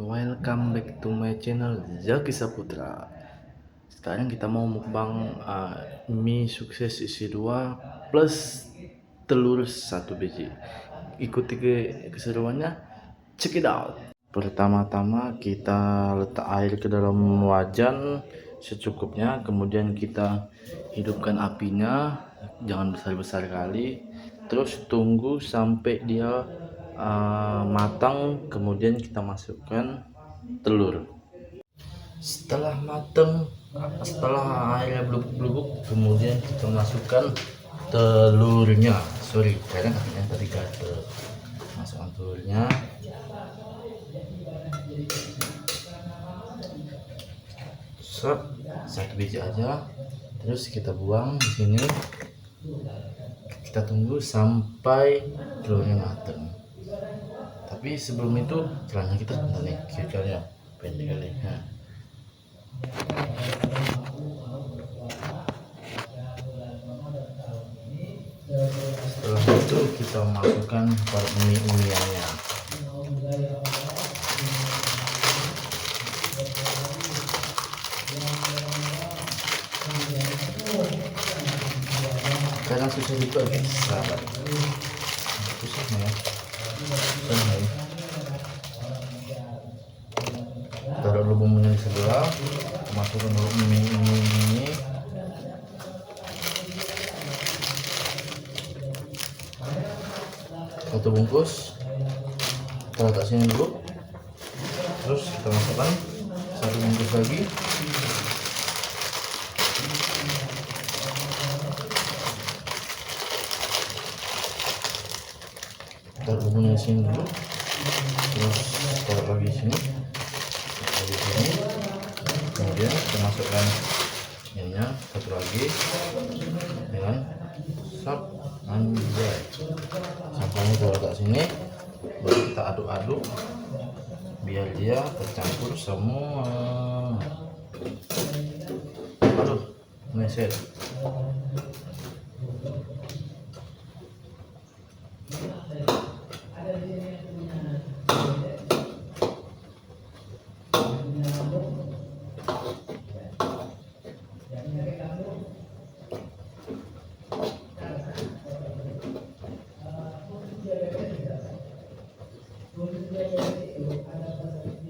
welcome back to my channel Zaki Saputra. Sekarang kita mau mukbang mie sukses isi 2 plus telur 1 biji. Ikuti keseruannya, check it out. Pertama-tama kita letak air ke dalam wajan secukupnya, kemudian kita hidupkan apinya, jangan besar-besar kali, terus tunggu sampai dia matang, kemudian kita masukkan telur. Setelah matang, setelah airnya blubuk-blubuk, kemudian kita masukkan telurnya. Karena katanya tadi gatel. Masukkan telurnya. Satu biji aja, terus kita buang di sini. Kita tunggu sampai telurnya matang. Tapi sebelum itu caranya kita sebentar nih, kira-kira pendek kali. Setelah itu kita masukkan mie-miannya. Karena susah juga guys, sabar. Susah ya. Taruh dulu bumbunya di sebelah, masukkan dulu mie ini. Satu bungkus kita letak sini dulu, terus kita masukkan satu bungkus lagi. Taruh bumbunya di sini dulu, terus taruh lagi di sini, kemudian kita masukkan ininya satu lagi dengan sop anjay. Sampahnya kita letak sini, baru kita aduk-aduk biar dia tercampur semua. Aduh, meset.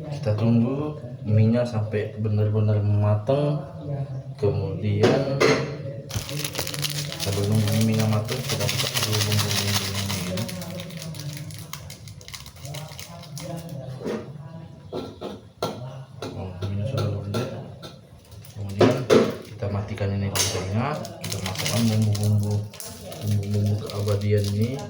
Kita tunggu minyak sampai benar-benar matang, kemudian sebelum minyak matang kita buka dulu bumbu-bumbunya ini. Minyak sudah luber, kemudian kita matikan ini kompornya, kita masukkan bumbu-bumbu keabadian ini.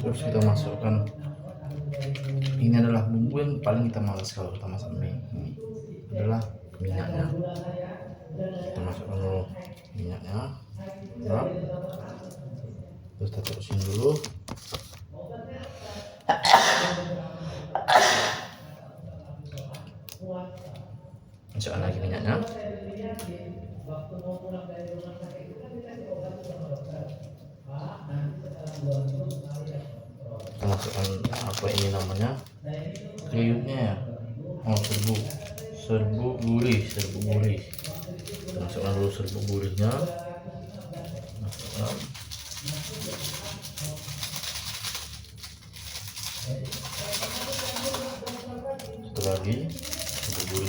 Terus kita masukkan, ini adalah bumbu yang paling kita malas kalau kita masak mie. Ini adalah minyaknya. Kita masukkan dulu minyaknya, terus kita terusin dulu. Masukkan lagi minyaknya. Kita masukkan apa ini namanya, kriuknya ya, serbu gurih. Kita masukkan dulu serbu gurihnya, masukkan.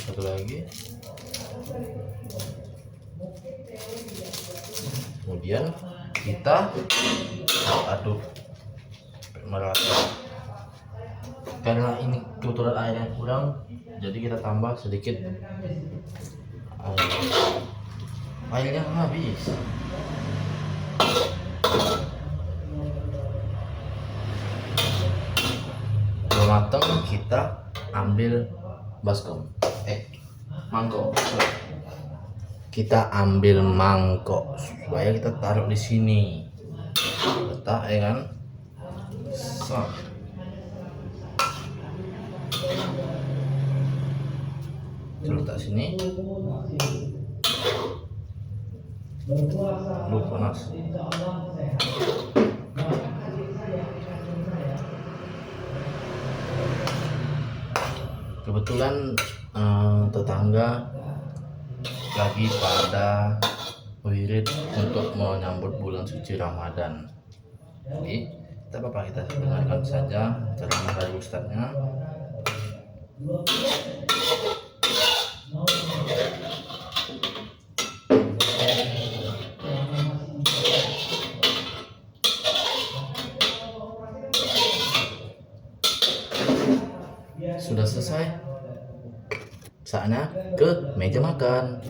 Satu lagi, kemudian kita aduk merata. Karena ini kebetulan airnya kurang, jadi kita tambah sedikit air. Airnya habis. Kalau matang kita ambil baskom, mangkok. Kita ambil mangkok supaya kita taruh di sini. Letak ya kan. So. Kita letak sini. Lu panas. Kebetulan tetangga lagi pada wirid untuk menyambut bulan suci Ramadan. Jadi tak apa-apa, kita dengarkan saja ceramah dari ustadznya. Sudah selesai, saatnya ke meja makan.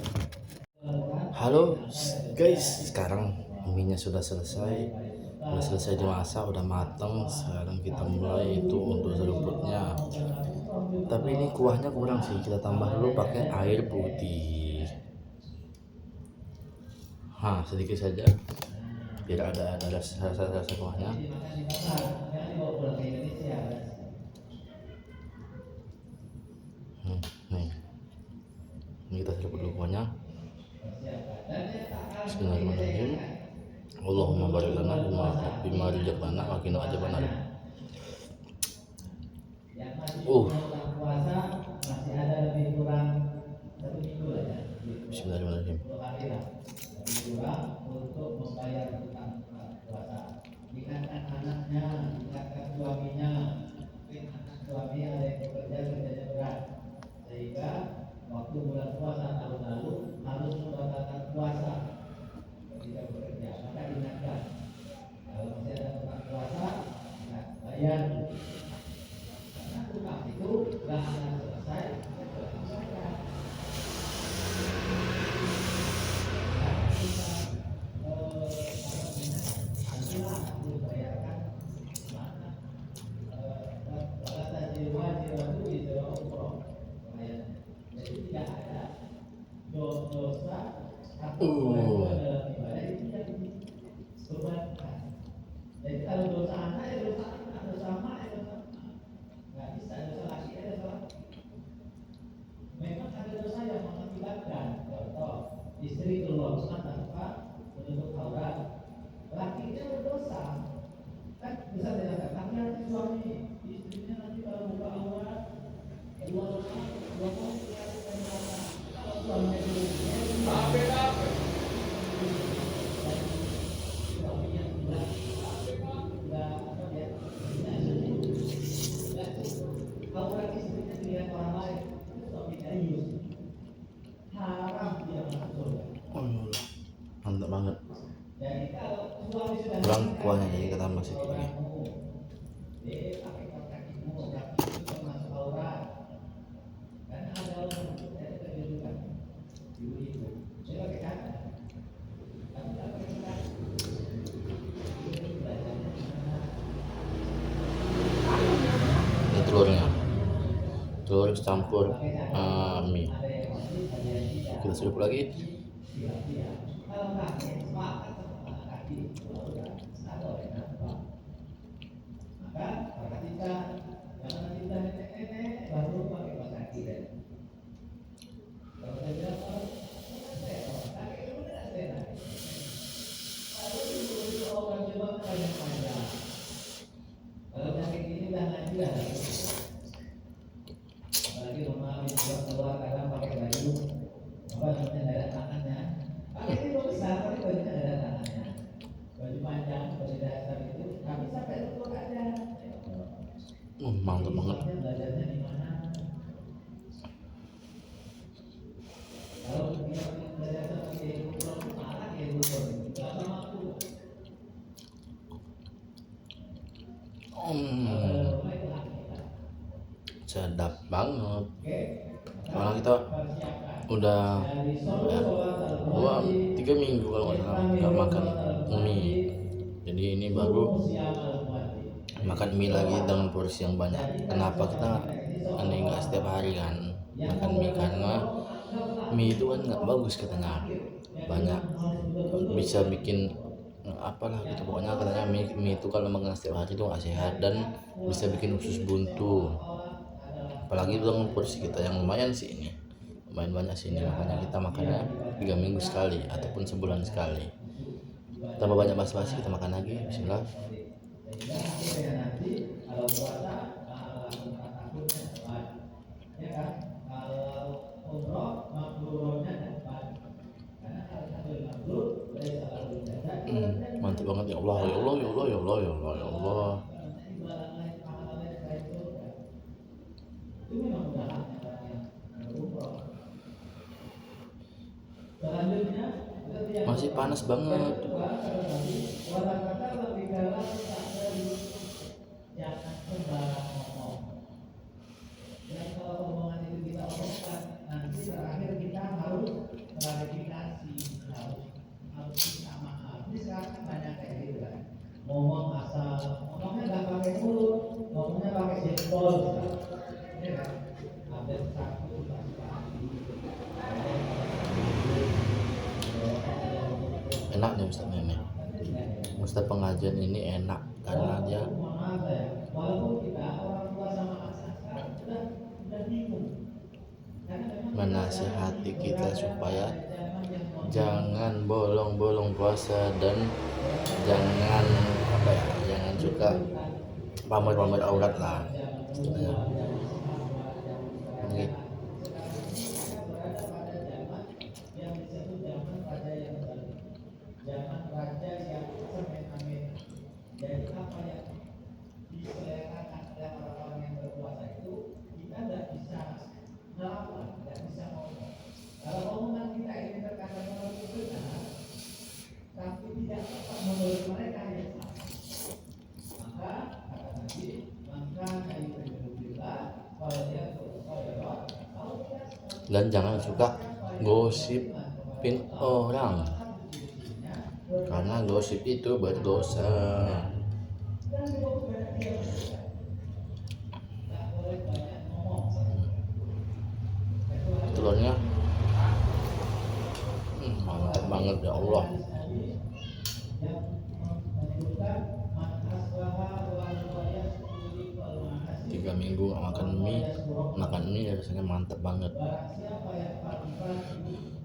Halo guys, sekarang mienya sudah selesai dimasak, udah matang. Sekarang kita mulai itu untuk seruputnya. Tapi ini kuahnya kurang sih, kita tambah dulu pakai air putih. Sedikit saja biar ada rasa kuahnya. Nih, ini kita seruput dulu kuahnya. Bismillahirrahmanirrahim. Allahumma barik lana bima rizaqtana wa qina adzabannar. Bismillahirrahmanirrahim. Untuk membayar hutang puasa. Ingatkan anaknya, ingatkan suaminya, ingatkan suami ada yang kerjanya berat, sehingga waktu bulan puasa tahun lalu harus membatalkan puasa tidak bekerja. Maka ingatkan, kalau masih ada hutang puasa, ingat bayar. Karena hutang itu tidak akan selesai. Jadi kalau dosa anak ya dosa anak, dosa mak ya dosa mak. Nggak bisa dosa laki ya dosa laki. Memang ada dosa yang mengakibatkan. Contoh, istri keluar rumah tanpa menutup aurat. Lakinya berdosa. Kan bisa dikatakan hati-hati suami, istrinya nanti kalau buka aurat keluar rumah, dua kali dari neraka. Kalau suaminya mantap banget. Kurang kuahnya, jadi kita masih lagi. Ini telur campur mie. Kita seruput lagi. Mantap banget. Sedap banget. Karena kita udah 2-3 minggu kalau nggak salah nggak makan mie. Jadi ini baru makan mie lagi dengan porsi yang banyak. Kenapa kita ini nggak setiap hari kan makan mie? Karena mie itu kan nggak bagus katanya, banyak bisa bikin apalah gitu, pokoknya katanya mie itu kalau makan setiap hari itu nggak sehat dan bisa bikin usus buntu, apalagi dengan porsi kita yang lumayan sih, ini lumayan banyak sih ini, makanya kita makannya 3 minggu sekali ataupun sebulan sekali. Tambah banyak basa-basi, kita makan lagi. Bismillah. Mantap banget, ya Allah, ya Allah, ya Allah, ya Allah, ya Allah, ya Allah. Masih panas banget. Enak nih Ustaz Meme. Ustaz pengajian ini enak karena dia menasihati kita supaya jangan bolong-bolong puasa dan jangan jangan suka pamer-pamer aurat lah. Gitu. Dan jangan suka gosipin orang, karena gosip itu berdosa. Telurnya mantap banget, ya Allah. 3 minggu gak makan mie rasanya mantap banget.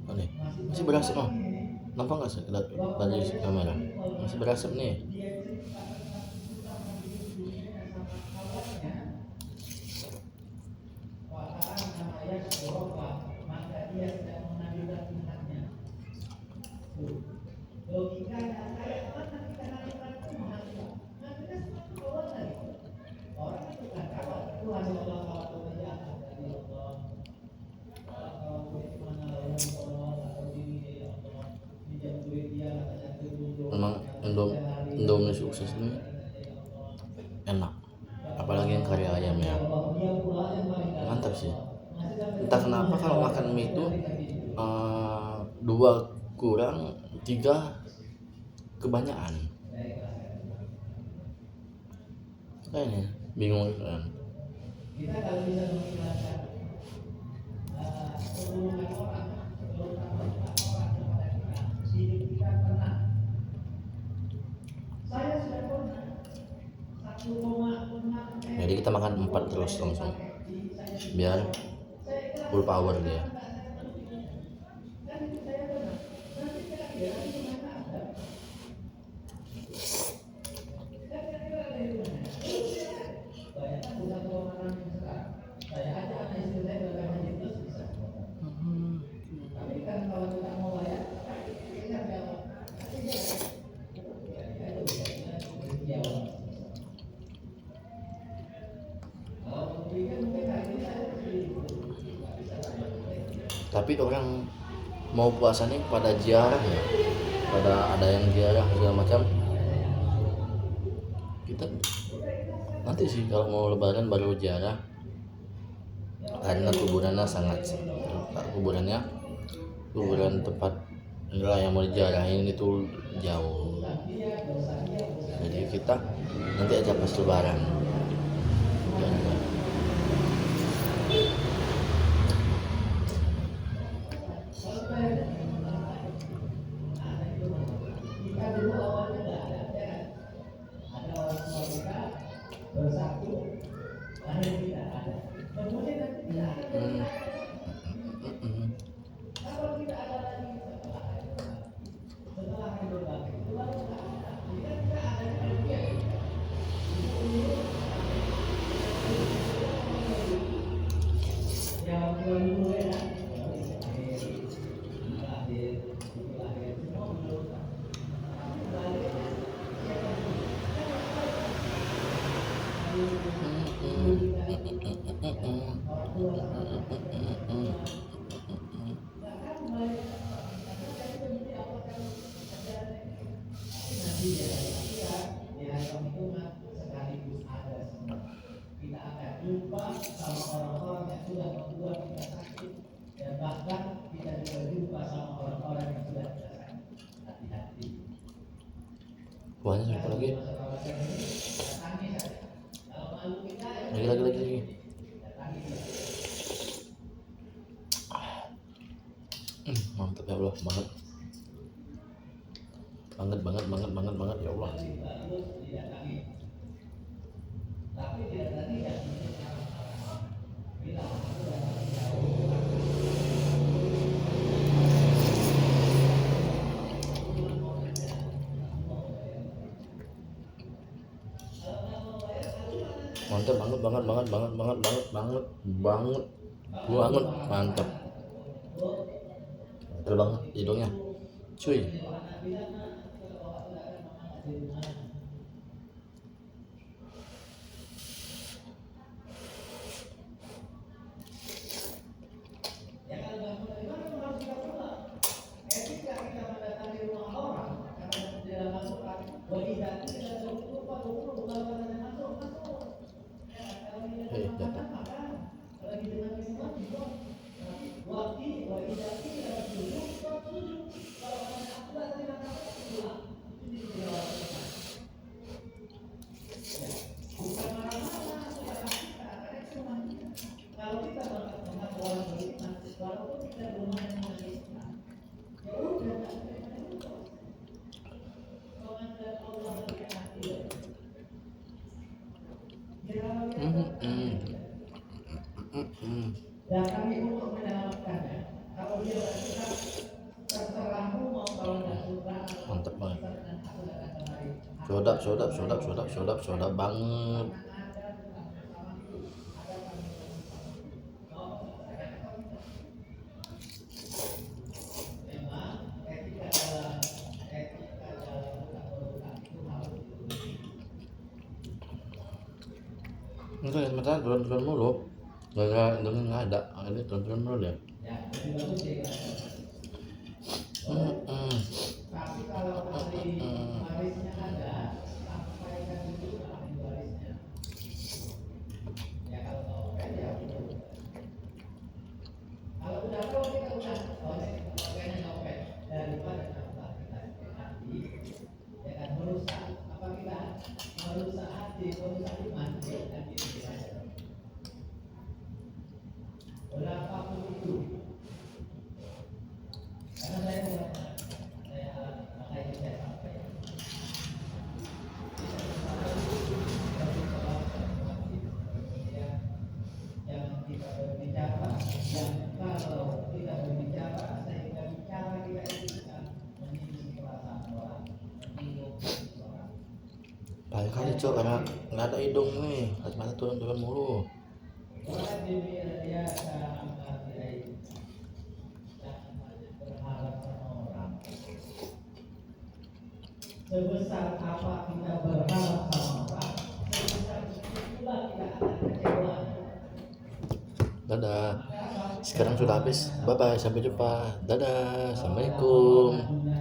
Oh nih, masih berasap oh. Nampak nggak sih dari kamera? Masih berasap nih. Memang Indomie sukses ini enak, apalagi yang kari ayam ya, mantap sih. Entah kenapa kalau makan mie itu 2 kurang, 3 kebanyakan. Kayaknya bingung kan. Jadi kita makan 4 terus langsung biar full power dia. Tapi orang mau puasa nih pada ziarah ya, pada ada yang ziarah segala macam. Kita nanti sih kalau mau lebaran baru ziarah, karena kuburannya kuburan tempat inilah yang mau diziarahin itu jauh. Jadi kita nanti aja pas lebaran. Buahnya siapa lagi? Lagi. Mantap ya Allah, banget ya Allah. Mantap banget, mantap. Betul banget hidungnya, cuy. Jatuh. Mantap banget. Sodap banget. Itu yang pertama turun mulu. Nggak ada. Ini turun mulu ya. Banyak kali cok, karena nggak ada hidung nih, mata turun mulu. Sebesar apa kita berharap sama orang, sebesar itulah kita akan kecewa. Dadah. Sekarang sudah habis. Bye bye, sampai jumpa. Dadah. Assalamualaikum.